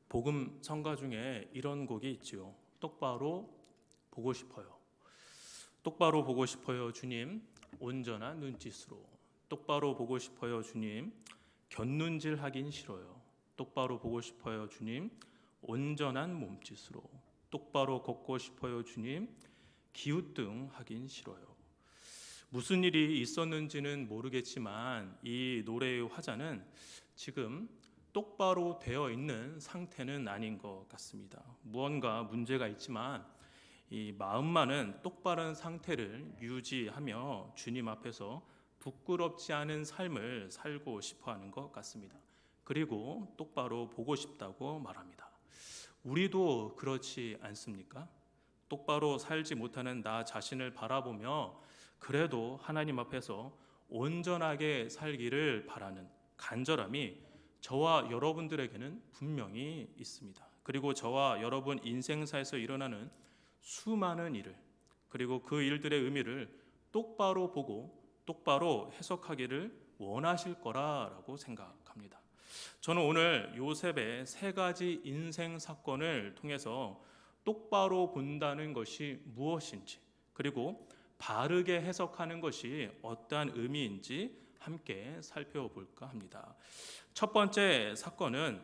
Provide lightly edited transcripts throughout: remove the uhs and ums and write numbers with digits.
복음 성가 중에 이런 곡이 있지요. 똑바로 보고 싶어요. 똑바로 보고 싶어요, 주님. 온전한 눈짓으로. 똑바로 보고 싶어요, 주님. 곁눈질 하긴 싫어요. 똑바로 보고 싶어요, 주님. 온전한 몸짓으로. 똑바로 걷고 싶어요, 주님. 기우뚱 하긴 싫어요. 무슨 일이 있었는지는 모르겠지만 이 노래의 화자는 지금 똑바로 되어 있는 상태는 아닌 것 같습니다. 무언가 문제가 있지만 이 마음만은 똑바른 상태를 유지하며 주님 앞에서 부끄럽지 않은 삶을 살고 싶어 하는 것 같습니다. 그리고 똑바로 보고 싶다고 말합니다. 우리도 그렇지 않습니까? 똑바로 살지 못하는 나 자신을 바라보며 그래도 하나님 앞에서 온전하게 살기를 바라는 간절함이 저와 여러분들에게는 분명히 있습니다. 그리고 저와 여러분 인생사에서 일어나는 수많은 일을, 그리고 그 일들의 의미를 똑바로 보고 똑바로 해석하기를 원하실 거라고 생각합니다. 저는 오늘 요셉의 세 가지 인생 사건을 통해서 똑바로 본다는 것이 무엇인지, 그리고 바르게 해석하는 것이 어떠한 의미인지 함께 살펴볼까 합니다. 첫 번째 사건은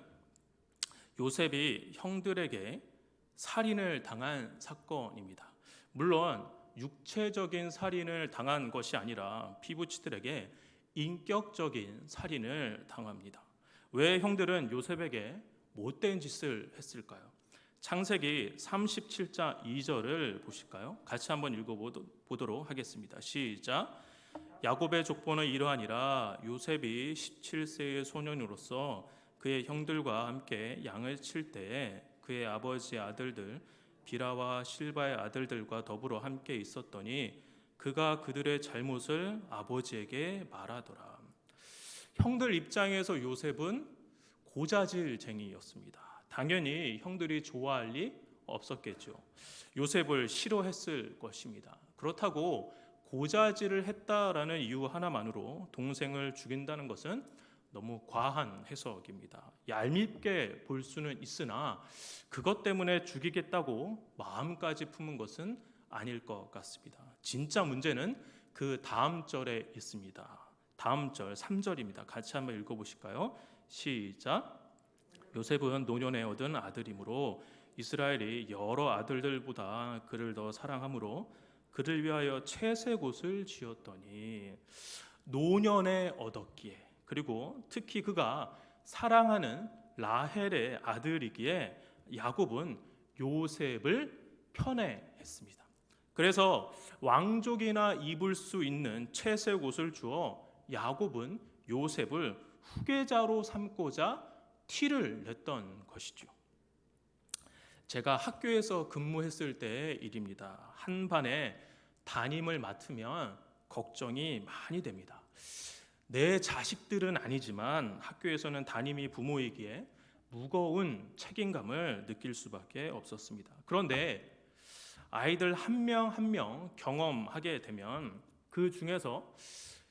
요셉이 형들에게 살인을 당한 사건입니다. 물론 육체적인 살인을 당한 것이 아니라 피부치들에게 인격적인 살인을 당합니다. 왜 형들은 요셉에게 못된 짓을 했을까요? 창세기 37장 2절을 보실까요? 같이 한번 읽어보도록 하겠습니다. 시작. 야곱의 족보는 이러하니라. 요셉이 17세의 소년으로서 그의 형들과 함께 양을 칠 때에 그의 아버지의 아들들 비라와 실바의 아들들과 더불어 함께 있었더니 그가 그들의 잘못을 아버지에게 말하더라. 형들 입장에서 요셉은 고자질쟁이였습니다. 당연히 형들이 좋아할 리 없었겠죠. 요셉을 싫어했을 것입니다. 그렇다고 고자질을 했다라는 이유 하나만으로 동생을 죽인다는 것은 너무 과한 해석입니다. 얄밉게 볼 수는 있으나 그것 때문에 죽이겠다고 마음까지 품은 것은 아닐 것 같습니다. 진짜 문제는 그 다음 절에 있습니다. 다음 절 3절입니다. 같이 한번 읽어보실까요? 시작. 요셉은 노년에 얻은 아들이므로 이스라엘이 여러 아들들보다 그를 더 사랑하므로 그를 위하여 채색옷을 지었더니 노년에 얻었기에, 그리고 특히 그가 사랑하는 라헬의 아들이기에 야곱은 요셉을 편애했습니다. 그래서 왕족이나 입을 수 있는 채색옷을 주어 야곱은 요셉을 후계자로 삼고자 티를 냈던 것이죠. 제가 학교에서 근무했을 때의 일입니다. 한 반에 담임을 맡으면 걱정이 많이 됩니다. 내 자식들은 아니지만 학교에서는 담임이 부모이기에 무거운 책임감을 느낄 수밖에 없었습니다. 그런데 아이들 한 명 한 명 경험하게 되면 그 중에서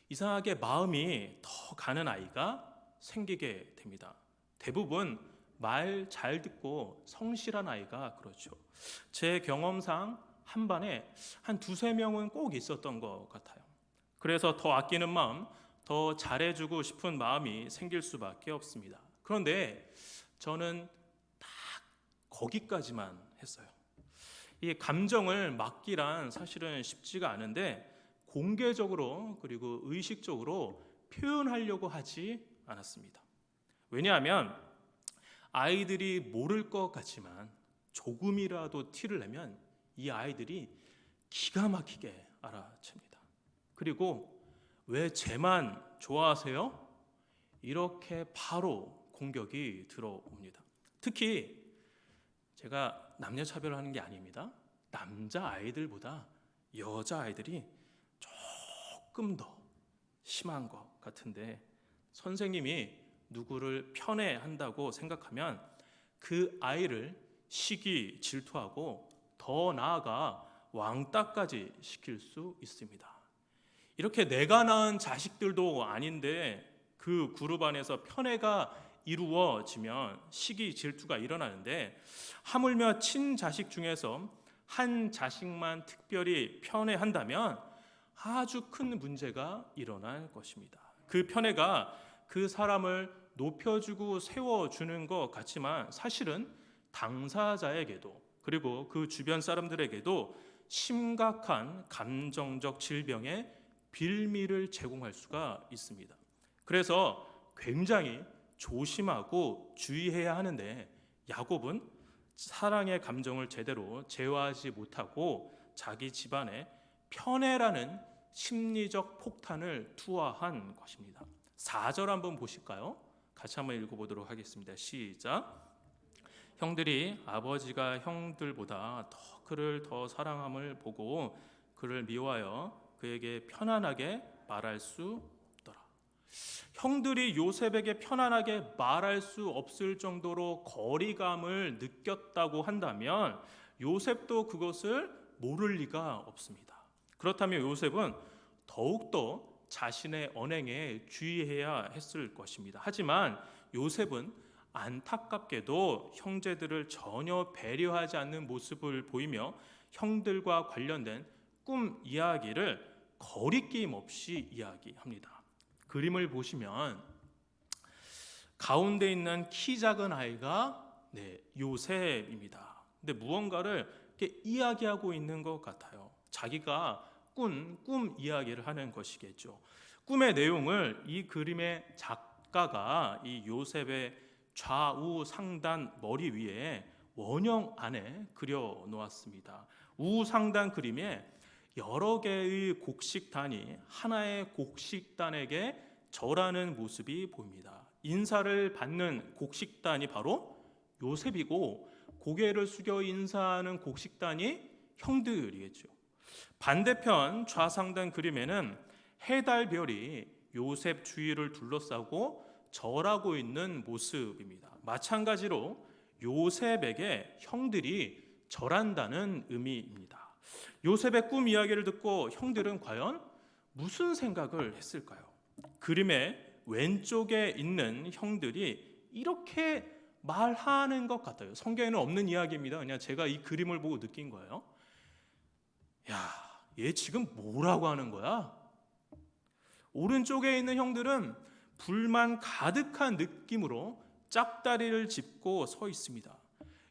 이상하게 마음이 더 가는 아이가 생기게 됩니다. 대부분 말 잘 듣고 성실한 아이가 그렇죠. 제 경험상 한 반에 한 두세 명은 꼭 있었던 것 같아요. 그래서 더 아끼는 마음, 더 잘해주고 싶은 마음이 생길 수밖에 없습니다. 그런데 저는 딱 거기까지만 했어요. 이 감정을 맡기란 사실은 쉽지가 않은데 공개적으로 그리고 의식적으로 표현하려고 하지 않았습니다. 왜냐하면 아이들이 모를 것 같지만 조금이라도 티를 내면 이 아이들이 기가 막히게 알아챕니다. 그리고 왜 쟤만 좋아하세요? 이렇게 바로 공격이 들어옵니다. 특히 제가 남녀 차별하는 게 아닙니다. 남자 아이들보다 여자 아이들이 조금 더 심한 것 같은데 선생님이 누구를 편애한다고 생각하면 그 아이를 시기 질투하고 더 나아가 왕따까지 시킬 수 있습니다. 이렇게 내가 낳은 자식들도 아닌데 그 그룹 안에서 편애가 이루어지면 시기 질투가 일어나는데, 하물며 친자식 중에서 한 자식만 특별히 편애한다면 아주 큰 문제가 일어날 것입니다. 그 편애가 그 사람을 높여주고 세워주는 것 같지만 사실은 당사자에게도, 그리고 그 주변 사람들에게도 심각한 감정적 질병의 빌미를 제공할 수가 있습니다. 그래서 굉장히 조심하고 주의해야 하는데, 야곱은 사랑의 감정을 제대로 제어하지 못하고 자기 집안에 편애라는 심리적 폭탄을 투하한 것입니다. 4절 한번 보실까요? 같이 한번 읽어보도록 하겠습니다. 시작. 형들이 아버지가 형들보다 그를 더 사랑함을 보고 그를 미워하여 그에게 편안하게 말할 수 없더라. 형들이 요셉에게 편안하게 말할 수 없을 정도로 거리감을 느꼈다고 한다면 요셉도 그것을 모를 리가 없습니다. 그렇다면 요셉은 더욱더 자신의 언행에 주의해야 했을 것입니다. 하지만 요셉은 안타깝게도 형제들을 전혀 배려하지 않는 모습을 보이며 형들과 관련된 꿈 이야기를 거리낌 없이 이야기합니다. 그림을 보시면 가운데 있는 키 작은 아이가 요셉입니다. 근데 무언가를 이렇게 이야기하고 있는 것 같아요. 자기가 꿈 이야기를 하는 것이겠죠. 꿈의 내용을 이 그림의 작가가 이 요셉의 좌우 상단 머리 위에 원형 안에 그려 놓았습니다. 우상단 그림에 여러 개의 곡식단이 하나의 곡식단에게 절하는 모습이 보입니다. 인사를 받는 곡식단이 바로 요셉이고, 고개를 숙여 인사하는 곡식단이 형들이겠죠. 반대편 좌상단 그림에는 해달별이 요셉 주위를 둘러싸고 절하고 있는 모습입니다. 마찬가지로 요셉에게 형들이 절한다는 의미입니다. 요셉의 꿈 이야기를 듣고 형들은 과연 무슨 생각을 했을까요? 그림의 왼쪽에 있는 형들이 이렇게 말하는 것 같아요. 성경에는 없는 이야기입니다. 그냥 제가 이 그림을 보고 느낀 거예요. 야, 얘 지금 뭐라고 하는 거야? 오른쪽에 있는 형들은 불만 가득한 느낌으로 짝다리를 짚고 서 있습니다.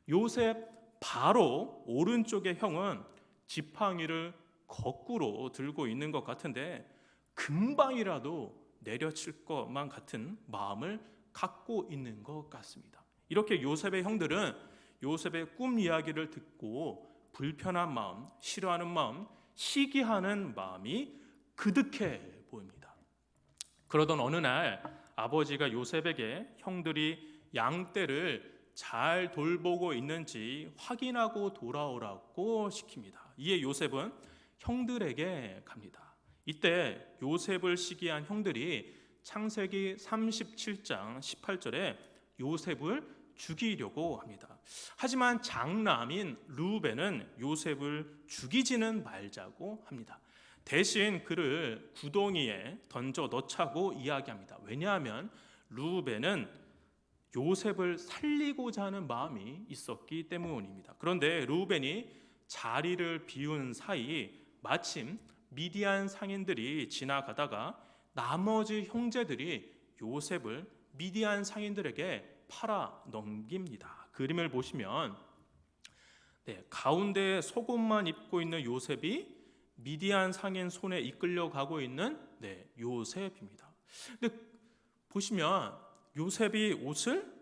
요셉 바로 오른쪽의 형은 지팡이를 거꾸로 들고 있는 것 같은데 금방이라도 내려칠 것만 같은 마음을 갖고 있는 것 같습니다. 이렇게 요셉의 형들은 요셉의 꿈 이야기를 듣고 불편한 마음, 싫어하는 마음, 시기하는 마음이 그득해 보입니다. 그러던 어느 날 아버지가 요셉에게 형들이 양떼를 잘 돌보고 있는지 확인하고 돌아오라고 시킵니다. 이에 요셉은 형들에게 갑니다. 이때 요셉을 시기한 형들이 창세기 37장 18절에 요셉을 죽이려고 합니다. 하지만 장남인 르우벤은 요셉을 죽이지는 말자고 합니다. 대신 그를 구덩이에 던져 넣자고 이야기합니다. 왜냐하면 르우벤은 요셉을 살리고자 하는 마음이 있었기 때문입니다. 그런데 르우벤이 자리를 비운 사이 마침 미디안 상인들이 지나가다가 나머지 형제들이 요셉을 미디안 상인들에게 팔아 넘깁니다. 그림을 보시면 가운데 속옷만 입고 있는 요셉이 미디안 상인 손에 이끌려 가고 있는 요셉입니다. 근데 보시면 요셉이 옷을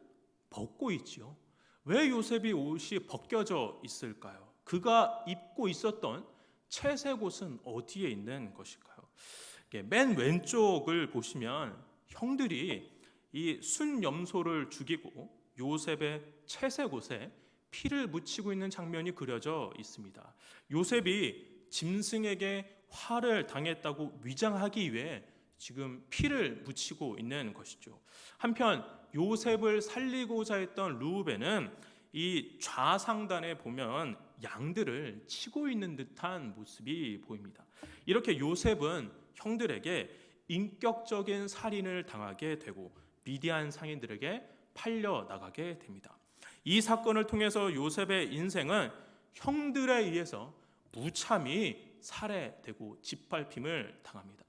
벗고 있지요. 왜 요셉이 옷이 벗겨져 있을까요? 그가 입고 있었던 채색 옷은 어디에 있는 것일까요? 맨 왼쪽을 보시면 형들이 이 순염소를 죽이고 요셉의 채색 옷에 피를 묻히고 있는 장면이 그려져 있습니다. 요셉이 짐승에게 화를 당했다고 위장하기 위해 지금 피를 묻히고 있는 것이죠. 한편 요셉을 살리고자 했던 르우벤은 이 좌상단에 보면 양들을 치고 있는 듯한 모습이 보입니다. 이렇게 요셉은 형들에게 인격적인 살인을 당하게 되고 미디안 상인들에게 팔려 나가게 됩니다. 이 사건을 통해서 요셉의 인생은 형들에 의해서 무참히 살해되고 짓밟힘을 당합니다.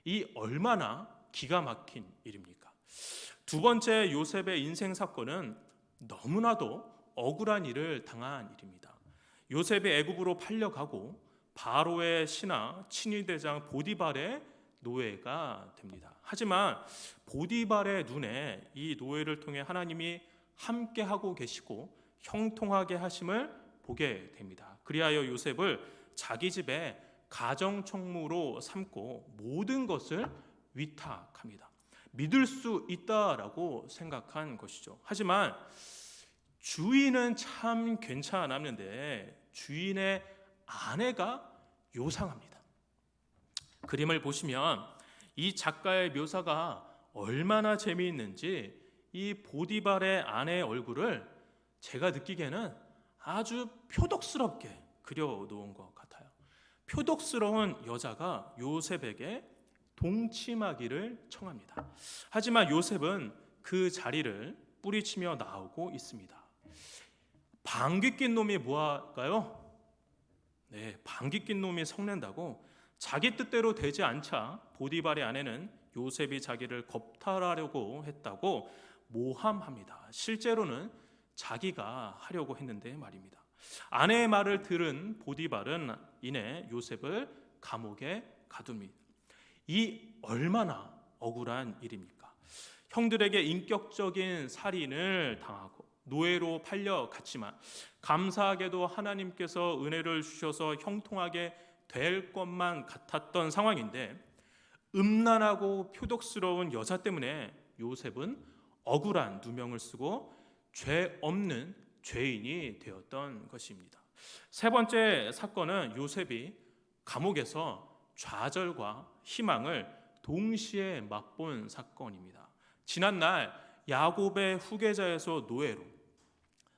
이 얼마나 기가 막힌 일입니까? 두 번째 요셉의 인생 사건은 너무나도 억울한 일을 당한 일입니다. 요셉이 애굽으로 팔려가고 바로의 신하 친위대장 보디발의 노예가 됩니다. 하지만 보디발의 눈에 이 노예를 통해 하나님이 함께하고 계시고 형통하게 하심을 보게 됩니다. 그리하여 요셉을 자기 집에 가정총무로 삼고 모든 것을 위탁합니다. 믿을 수 있다라고 생각한 것이죠. 하지만 주인은 참 괜찮았는데 주인의 아내가 요상합니다. 그림을 보시면 이 작가의 묘사가 얼마나 재미있는지 이 보디발의 아내의 얼굴을 제가 느끼기에는 아주 표독스럽게 그려놓은 것 같아요. 표독스러운 여자가 요셉에게 동침하기를 청합니다. 하지만 요셉은 그 자리를 뿌리치며 나오고 있습니다. 방귀 낀 놈이 뭐할까요? 네, 방귀 낀 놈이 성낸다고 자기 뜻대로 되지 않자 보디발의 아내는 요셉이 자기를 겁탈하려고 했다고 모함합니다. 실제로는 자기가 하려고 했는데 말입니다. 아내의 말을 들은 보디발은 이내 요셉을 감옥에 가둡니다. 이 얼마나 억울한 일입니까? 형들에게 인격적인 살인을 당하고 노예로 팔려갔지만 감사하게도 하나님께서 은혜를 주셔서 형통하게 될 것만 같았던 상황인데 음란하고 표독스러운 여자 때문에 요셉은 억울한 누명을 쓰고 죄 없는 죄인이 되었던 것입니다. 세 번째 사건은 요셉이 감옥에서 좌절과 희망을 동시에 맛본 사건입니다. 지난날 야곱의 후계자에서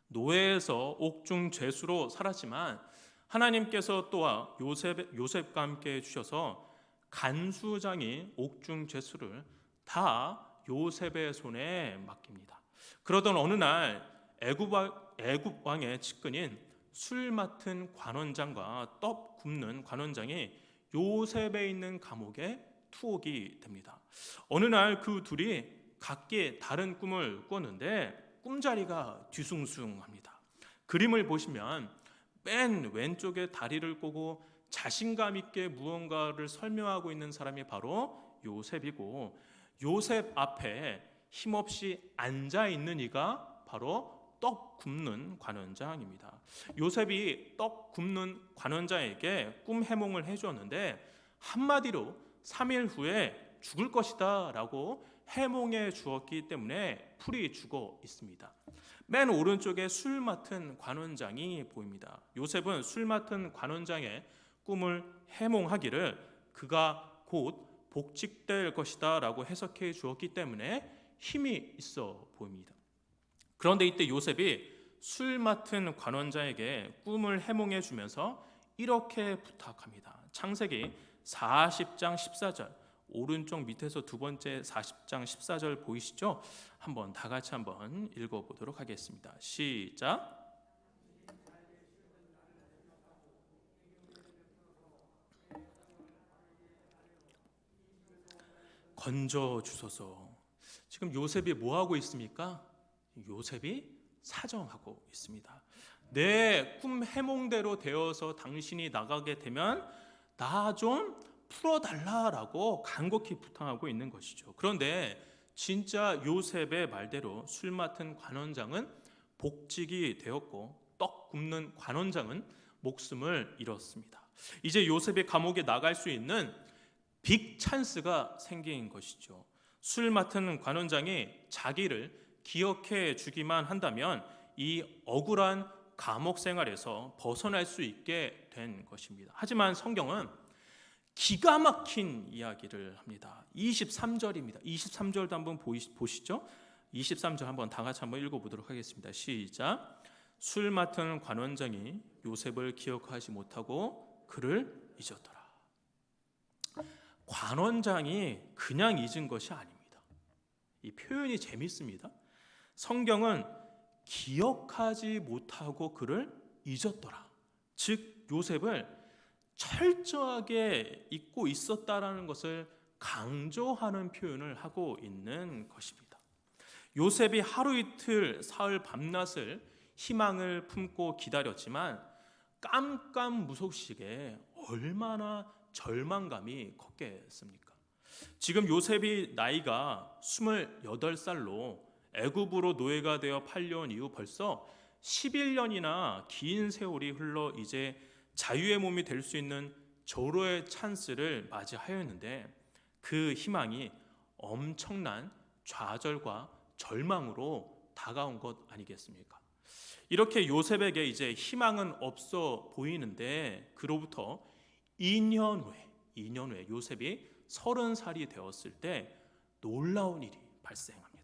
노예에서 옥중 죄수로 살았지만 하나님께서 또한 요셉과 함께 해주셔서 간수장이 옥중 죄수를 다 요셉의 손에 맡깁니다. 그러던 어느 날 애굽 왕의 측근인 술 맡은 관원장과 떡 굽는 관원장이 요셉에 있는 감옥에 투옥이 됩니다. 어느 날 그 둘이 각기 다른 꿈을 꿨는데 꿈자리가 뒤숭숭합니다. 그림을 보시면 맨 왼쪽에 다리를 꼬고 자신감 있게 무언가를 설명하고 있는 사람이 바로 요셉이고 요셉 앞에 힘없이 앉아 있는 이가 바로 떡 굽는 관원장입니다. 요셉이 떡 굽는 관원장에게 꿈 해몽을 해주었는데 한마디로 3일 후에 죽을 것이다 라고 해몽해 주었기 때문에 풀이 죽어 있습니다. 맨 오른쪽에 술 맡은 관원장이 보입니다. 요셉은 술 맡은 관원장의 꿈을 해몽하기를 그가 곧 복직될 것이다 라고 해석해 주었기 때문에 힘이 있어 보입니다. 그런데 이때 요셉이 술 맡은 관원장에게 꿈을 해몽해 주면서 이렇게 부탁합니다. 창세기 40장 14절 오른쪽 밑에서 두 번째 40장 14절 보이시죠? 한번 다 같이 한번 읽어보도록 하겠습니다. 시작. 건져 주소서. 지금 요셉이 뭐 하고 있습니까? 요셉이 사정하고 있습니다. 내 꿈 해몽대로 되어서 당신이 나가게 되면 나 좀 풀어달라라고 간곡히 부탁하고 있는 것이죠. 그런데 진짜 요셉의 말대로 술 맡은 관원장은 복직이 되었고 떡 굽는 관원장은 목숨을 잃었습니다. 이제 요셉이 감옥에 나갈 수 있는 빅 찬스가 생긴 것이죠. 술 맡은 관원장이 자기를 기억해 주기만 한다면 이 억울한 감옥 생활에서 벗어날 수 있게 된 것입니다. 하지만 성경은 기가 막힌 이야기를 합니다. 23절입니다. 23절도 한번 보시죠. 23절 한번 다 같이 한번 읽어보도록 하겠습니다. 시작. 술 맡은 관원장이 요셉을 기억하지 못하고 그를 잊었더라. 관원장이 그냥 잊은 것이 아닙니다. 이 표현이 재밌습니다. 성경은 기억하지 못하고 그를 잊었더라. 즉 요셉을 철저하게 잊고 있었다라는 것을 강조하는 표현을 하고 있는 것입니다. 요셉이 하루 이틀 사흘 밤낮을 희망을 품고 기다렸지만 깜깜무소식에 얼마나 절망감이 컸겠습니까? 지금 요셉이 나이가 28살로 애굽으로 노예가 되어 팔려온 이후 벌써 11년이나 긴 세월이 흘러 이제 자유의 몸이 될 수 있는 절호의 찬스를 맞이하였는데 그 희망이 엄청난 좌절과 절망으로 다가온 것 아니겠습니까? 이렇게 요셉에게 이제 희망은 없어 보이는데 그로부터 2년 후에 요셉이 30살이 되었을 때 놀라운 일이 발생합니다.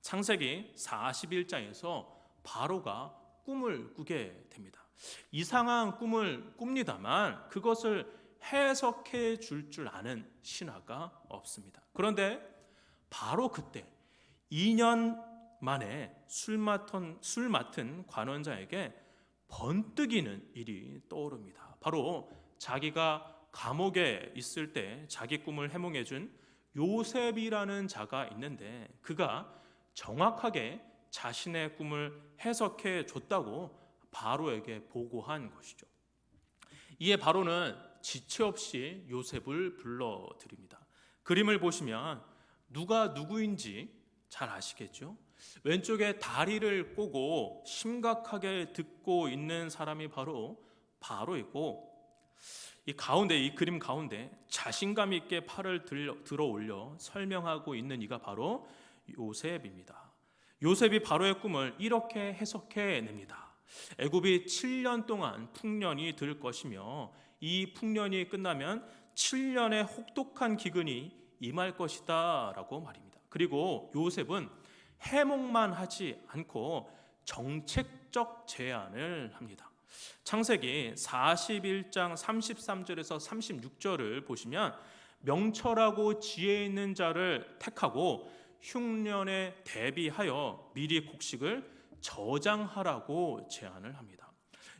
창세기 41장에서 바로가 꿈을 꾸게 됩니다. 이상한 꿈을 꿉니다만 그것을 해석해 줄 아는 신하가 없습니다. 그런데 바로 그때 2년 만에 술 맡은 관원장에게 번뜩이는 일이 떠오릅니다. 바로 자기가 감옥에 있을 때 자기 꿈을 해몽해 준 요셉이라는 자가 있는데 그가 정확하게 자신의 꿈을 해석해 줬다고 바로에게 보고한 것이죠. 이에 바로는 지체 없이 요셉을 불러들입니다. 그림을 보시면 누가 누구인지 잘 아시겠죠? 왼쪽에 다리를 꼬고 심각하게 듣고 있는 사람이 바로 바로이고 이 그림 가운데 자신감 있게 팔을 들어 올려 설명하고 있는 이가 바로 요셉입니다. 요셉이 바로의 꿈을 이렇게 해석해냅니다. 애굽이 7년 동안 풍년이 들 것이며 이 풍년이 끝나면 7년의 혹독한 기근이 임할 것이다 라고 말입니다. 그리고 요셉은 해몽만 하지 않고 정책적 제안을 합니다. 창세기 41장 33절에서 36절을 보시면 명철하고 지혜 있는 자를 택하고 흉년에 대비하여 미리 곡식을 저장하라고 제안을 합니다.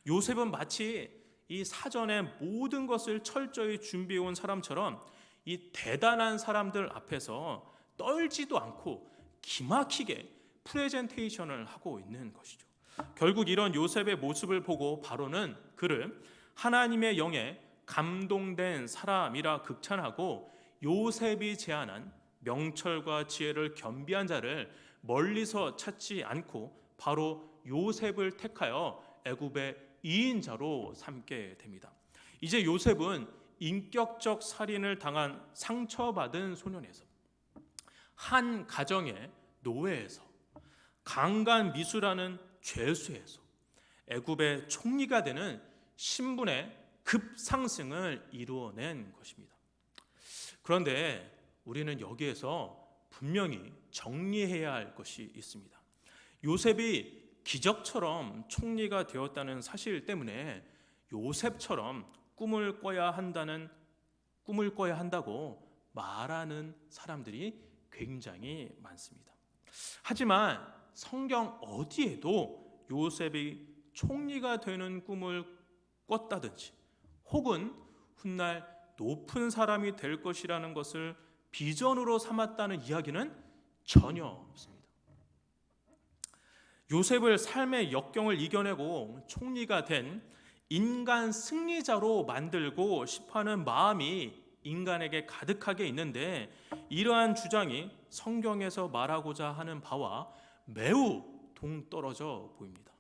요셉은 마치 이 사전에 모든 것을 철저히 준비해 온 사람처럼 이 대단한 사람들 앞에서 떨지도 않고 기막히게 프레젠테이션을 하고 있는 것이죠. 결국 이런 요셉의 모습을 보고 바로는 그를 하나님의 영에 감동된 사람이라 극찬하고 요셉이 제안한 명철과 지혜를 겸비한 자를 멀리서 찾지 않고 바로 요셉을 택하여 애굽의 2인자로 삼게 됩니다. 이제 요셉은 인격적 살인을 당한 상처받은 소년에서 한 가정의 노예에서 강간 미수라는 죄수에서 애굽의 총리가 되는 신분의 급상승을 이루어낸 것입니다. 그런데 우리는 여기에서 분명히 정리해야 할 것이 있습니다. 요셉이 기적처럼 총리가 되었다는 사실 때문에 요셉처럼 꿈을 꿔야 한다고 말하는 사람들이 굉장히 많습니다. 하지만 성경 어디에도 요셉이 총리가 되는 꿈을 꿨다든지 혹은 훗날 높은 사람이 될 것이라는 것을 비전으로 삼았다는 이야기는 전혀 없습니다. 요셉을 삶의 역경을 이겨내고 총리가 된 인간 승리자로 만들고 싶어하는 마음이 인간에게 가득하게 있는데 이러한 주장이 성경에서 말하고자 하는 바와 매우 동떨어져 보입니다.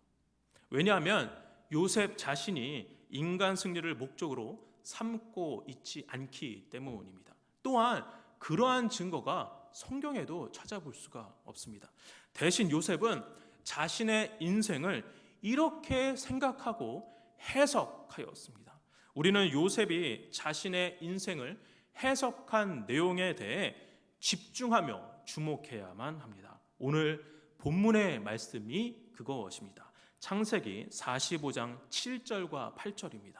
왜냐하면 요셉 자신이 인간 승리를 목적으로 삼고 있지 않기 때문입니다. 또한 그러한 증거가 성경에도 찾아볼 수가 없습니다. 대신 요셉은 자신의 인생을 이렇게 생각하고 해석하였습니다. 우리는 요셉이 자신의 인생을 해석한 내용에 대해 집중하며 주목해야만 합니다. 오늘 본문의 말씀이 그것입니다. 창세기 45장 7절과 8절입니다.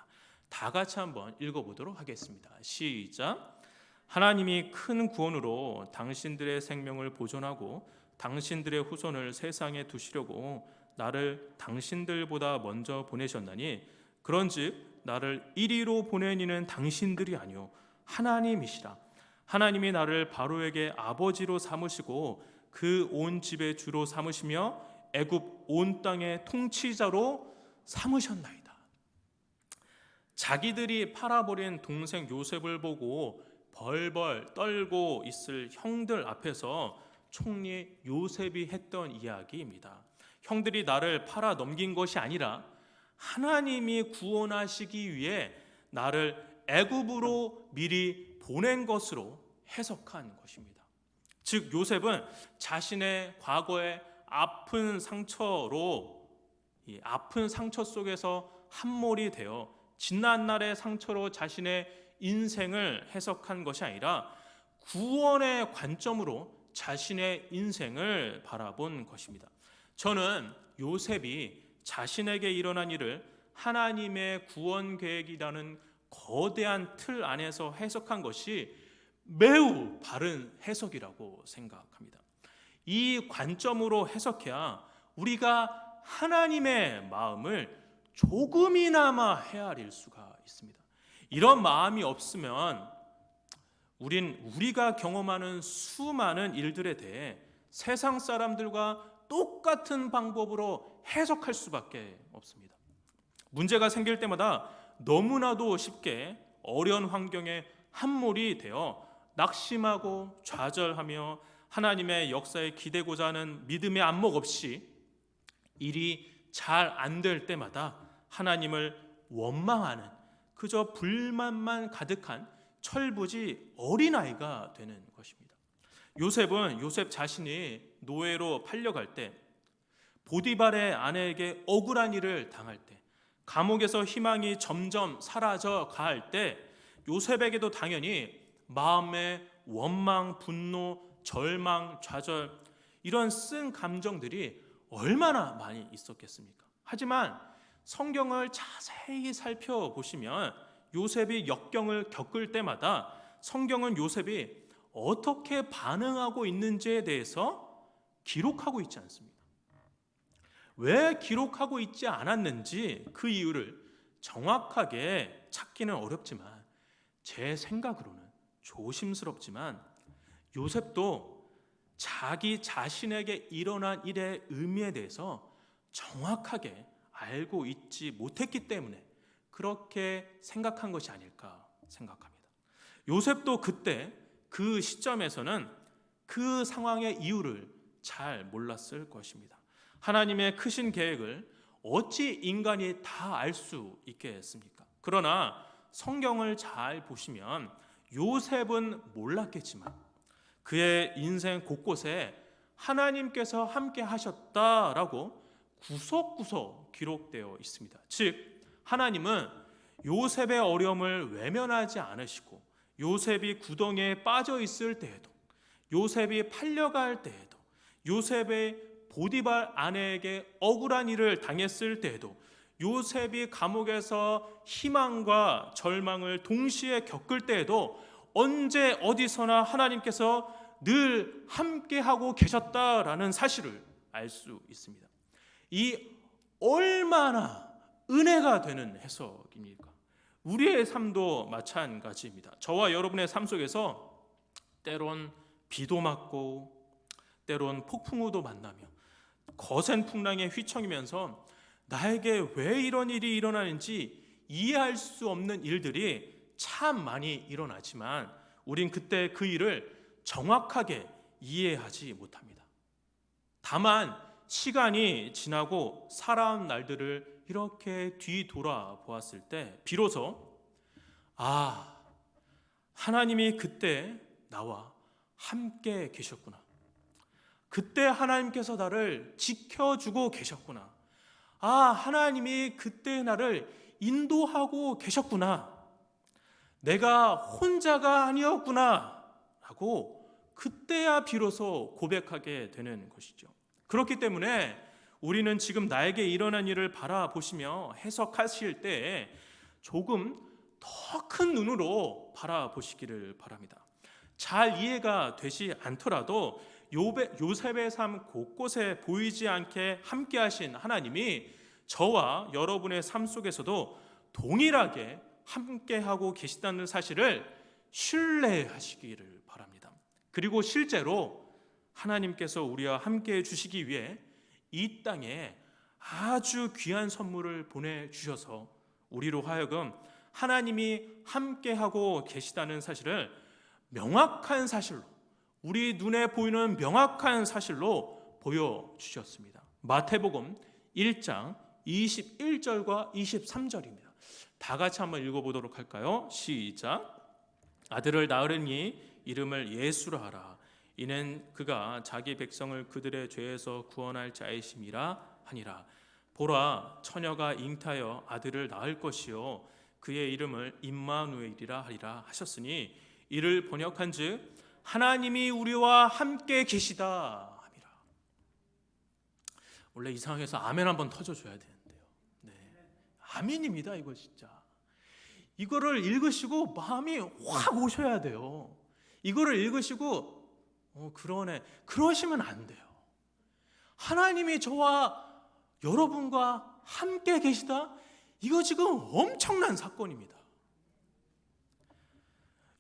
다 같이 한번 읽어보도록 하겠습니다. 시작. 하나님이 큰 구원으로 당신들의 생명을 보존하고 당신들의 후손을 세상에 두시려고 나를 당신들보다 먼저 보내셨나니 그런즉 나를 이리로 보낸 이는 당신들이 아니요 하나님이시라. 하나님이 나를 바로에게 아버지로 삼으시고 그 온 집의 주로 삼으시며 애굽 온 땅의 통치자로 삼으셨나이다. 자기들이 팔아버린 동생 요셉을 보고 벌벌 떨고 있을 형들 앞에서 총리 요셉이 했던 이야기입니다. 형들이 나를 팔아 넘긴 것이 아니라 하나님이 구원하시기 위해 나를 애굽으로 미리 보낸 것으로 해석한 것입니다. 즉 요셉은 자신의 과거의 아픈 상처로 이 아픈 상처 속에서 함몰이 되어 지난날의 상처로 자신의 인생을 해석한 것이 아니라 구원의 관점으로 자신의 인생을 바라본 것입니다. 저는 요셉이 자신에게 일어난 일을 하나님의 구원 계획이라는 거대한 틀 안에서 해석한 것이 매우 바른 해석이라고 생각합니다. 이 관점으로 해석해야 우리가 하나님의 마음을 조금이나마 헤아릴 수가 있습니다. 이런 마음이 없으면 우리가 경험하는 수많은 일들에 대해 세상 사람들과 똑같은 방법으로 해석할 수밖에 없습니다. 문제가 생길 때마다 너무나도 쉽게 어려운 환경에 함몰이 되어 낙심하고 좌절하며 하나님의 역사에 기대고자 하는 믿음의 안목 없이 일이 잘 안 될 때마다 하나님을 원망하는 그저 불만만 가득한 철부지 어린아이가 되는 것입니다. 요셉 자신이 노예로 팔려갈 때, 보디발의 아내에게 억울한 일을 당할 때, 감옥에서 희망이 점점 사라져 갈 때 요셉에게도 당연히 마음의 원망, 분노, 절망, 좌절 이런 쓴 감정들이 얼마나 많이 있었겠습니까? 하지만 성경을 자세히 살펴보시면 요셉이 역경을 겪을 때마다 성경은 요셉이 어떻게 반응하고 있는지에 대해서 기록하고 있지 않습니다. 왜 기록하고 있지 않았는지 그 이유를 정확하게 찾기는 어렵지만 제 생각으로는 조심스럽지만 요셉도 자기 자신에게 일어난 일의 의미에 대해서 정확하게 알고 있지 못했기 때문에 그렇게 생각한 것이 아닐까 생각합니다. 요셉도 그때 그 시점에서는 그 상황의 이유를 잘 몰랐을 것입니다. 하나님의 크신 계획을 어찌 인간이 다 알 수 있겠습니까? 그러나 성경을 잘 보시면 요셉은 몰랐겠지만 그의 인생 곳곳에 하나님께서 함께 하셨다라고 구석구석 기록되어 있습니다. 즉 하나님은 요셉의 어려움을 외면하지 않으시고 요셉이 구덩이에 빠져 있을 때에도, 요셉이 팔려갈 때에도, 요셉의 보디발 아내에게 억울한 일을 당했을 때에도, 요셉이 감옥에서 희망과 절망을 동시에 겪을 때에도 언제 어디서나 하나님께서 늘 함께하고 계셨다라는 사실을 알 수 있습니다. 이 얼마나 은혜가 되는 해석입니까? 우리의 삶도 마찬가지입니다. 저와 여러분의 삶 속에서 때론 비도 맞고 때론 폭풍우도 만나며 거센 풍랑에 휘청이면서 나에게 왜 이런 일이 일어나는지 이해할 수 없는 일들이 참 많이 일어나지만 우린 그때 그 일을 정확하게 이해하지 못합니다. 다만 시간이 지나고 살아온 날들을 이렇게 뒤돌아 보았을 때 비로소 하나님이 그때 나와 함께 계셨구나. 그때 하나님께서 나를 지켜주고 계셨구나. 하나님이 그때 나를 인도하고 계셨구나. 내가 혼자가 아니었구나 하고 그때야 비로소 고백하게 되는 것이죠. 그렇기 때문에 우리는 지금 나에게 일어난 일을 바라보시며 해석하실 때 조금 더 큰 눈으로 바라보시기를 바랍니다. 잘 이해가 되지 않더라도 요셉의 삶 곳곳에 보이지 않게 함께 하신 하나님이 저와 여러분의 삶 속에서도 동일하게 함께하고 계시다는 사실을 신뢰하시기를 바랍니다. 그리고 실제로 하나님께서 우리와 함께해 주시기 위해 이 땅에 아주 귀한 선물을 보내주셔서 우리로 하여금 하나님이 함께하고 계시다는 사실을 명확한 사실로, 우리 눈에 보이는 명확한 사실로 보여주셨습니다. 마태복음 1장 21절과 23절입니다. 다 같이 한번 읽어보도록 할까요? 시작. 아들을 낳으리니 이름을 예수라 하라. 이는 그가 자기 백성을 그들의 죄에서 구원할 자이심이라 하니라. 보라, 처녀가 잉타여 아들을 낳을 것이요 그의 이름을 임마누엘이라 하리라 하셨으니 이를 번역한즉 하나님이 우리와 함께 계시다 함이라. 원래 이 상황에서 아멘 한번 터져줘야 되는데요. 네, 아멘입니다. 이거 진짜 이거를 읽으시고 마음이 확 오셔야 돼요. 이거를 읽으시고 그러네 그러시면 안 돼요. 하나님이 저와 여러분과 함께 계시다? 이거 지금 엄청난 사건입니다.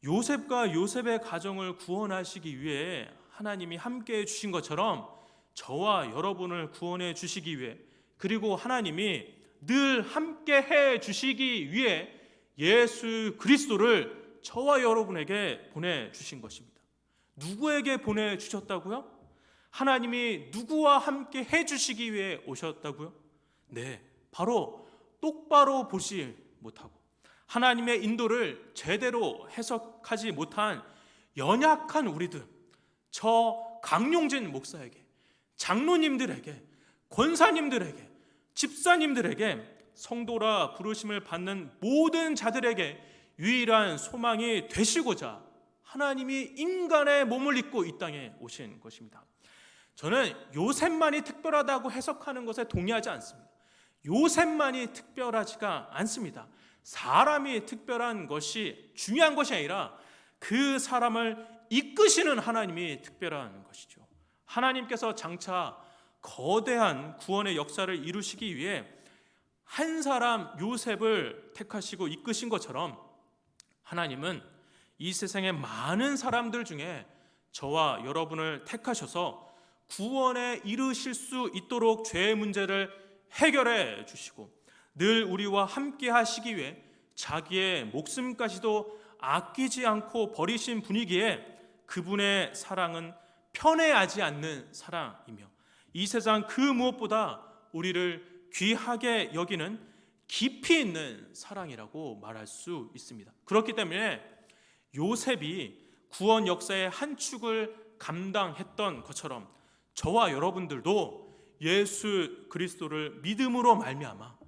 요셉과 요셉의 가정을 구원하시기 위해 하나님이 함께해 주신 것처럼 저와 여러분을 구원해 주시기 위해, 그리고 하나님이 늘 함께해 주시기 위해 예수 그리스도를 저와 여러분에게 보내주신 것입니다. 누구에게 보내주셨다고요? 하나님이 누구와 함께 해주시기 위해 오셨다고요? 네, 바로 똑바로 보지 못하고 하나님의 인도를 제대로 해석하지 못한 연약한 우리들, 저 강용진 목사에게, 장로님들에게, 권사님들에게, 집사님들에게, 성도라 부르심을 받는 모든 자들에게 유일한 소망이 되시고자 하나님이 인간의 몸을 입고 이 땅에 오신 것입니다. 저는 요셉만이 특별하다고 해석하는 것에 동의하지 않습니다. 요셉만이 특별하지가 않습니다. 사람이 특별한 것이 중요한 것이 아니라 그 사람을 이끄시는 하나님이 특별한 것이죠. 하나님께서 장차 거대한 구원의 역사를 이루시기 위해 한 사람 요셉을 택하시고 이끄신 것처럼 하나님은 이 세상의 많은 사람들 중에 저와 여러분을 택하셔서 구원에 이르실 수 있도록 죄의 문제를 해결해 주시고 늘 우리와 함께 하시기 위해 자기의 목숨까지도 아끼지 않고 버리신 분이기에 그분의 사랑은 편애하지 않는 사랑이며 이 세상 그 무엇보다 우리를 귀하게 여기는 깊이 있는 사랑이라고 말할 수 있습니다. 그렇기 때문에 요셉이 구원 역사의 한 축을 감당했던 것처럼 저와 여러분들도 예수 그리스도를 믿음으로 말미암아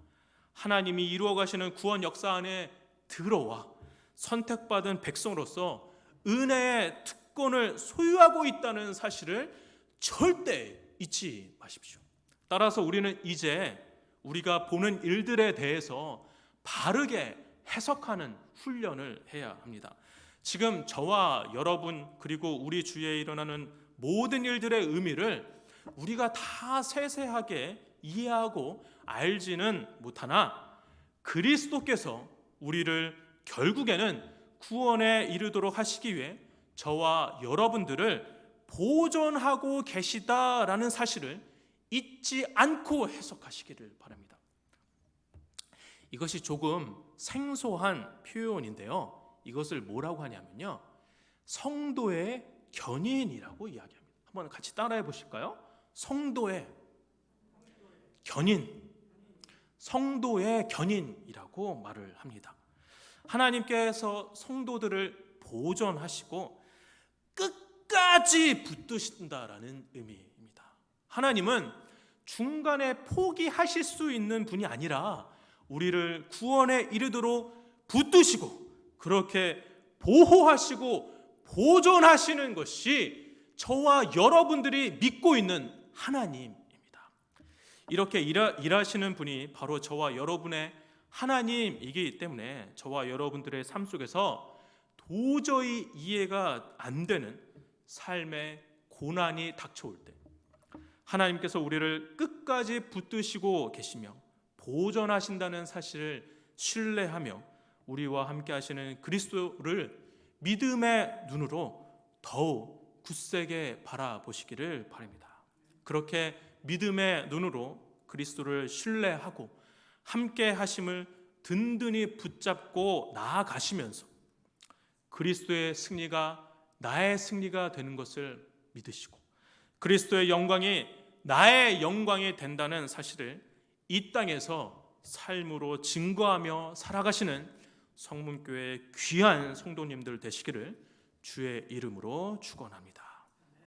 하나님이 이루어 가시는 구원 역사 안에 들어와 선택받은 백성으로서 은혜의 특권을 소유하고 있다는 사실을 절대 잊지 마십시오. 따라서 우리는 이제 우리가 보는 일들에 대해서 바르게 해석하는 훈련을 해야 합니다. 지금 저와 여러분 그리고 우리 주위에 일어나는 모든 일들의 의미를 우리가 다 세세하게 이해하고 알지는 못하나 그리스도께서 우리를 결국에는 구원에 이르도록 하시기 위해 저와 여러분들을 보존하고 계시다라는 사실을 잊지 않고 해석하시기를 바랍니다. 이것이 조금 생소한 표현인데요. 이것을 뭐라고 하냐면요, 성도의 견인이라고 이야기합니다. 한번 같이 따라해 보실까요? 성도의 견인, 성도의 견인이라고 말을 합니다. 하나님께서 성도들을 보존하시고 끝까지 붙드신다라는 의미입니다. 하나님은 중간에 포기하실 수 있는 분이 아니라 우리를 구원에 이르도록 붙드시고 그렇게 보호하시고 보존하시는 것이 저와 여러분들이 믿고 있는 하나님입니다. 이렇게 일하시는 분이 바로 저와 여러분의 하나님이기 때문에 저와 여러분들의 삶 속에서 도저히 이해가 안 되는 삶의 고난이 닥쳐올 때 하나님께서 우리를 끝까지 붙드시고 계시며 보존하신다는 사실을 신뢰하며 우리와 함께 하시는 그리스도를 믿음의 눈으로 더욱 굳세게 바라보시기를 바랍니다. 그렇게 믿음의 눈으로 그리스도를 신뢰하고 함께 하심을 든든히 붙잡고 나아가시면서 그리스도의 승리가 나의 승리가 되는 것을 믿으시고 그리스도의 영광이 나의 영광이 된다는 사실을 이 땅에서 삶으로 증거하며 살아가시는 성문교회의 귀한 성도님들 되시기를 주의 이름으로 축원합니다.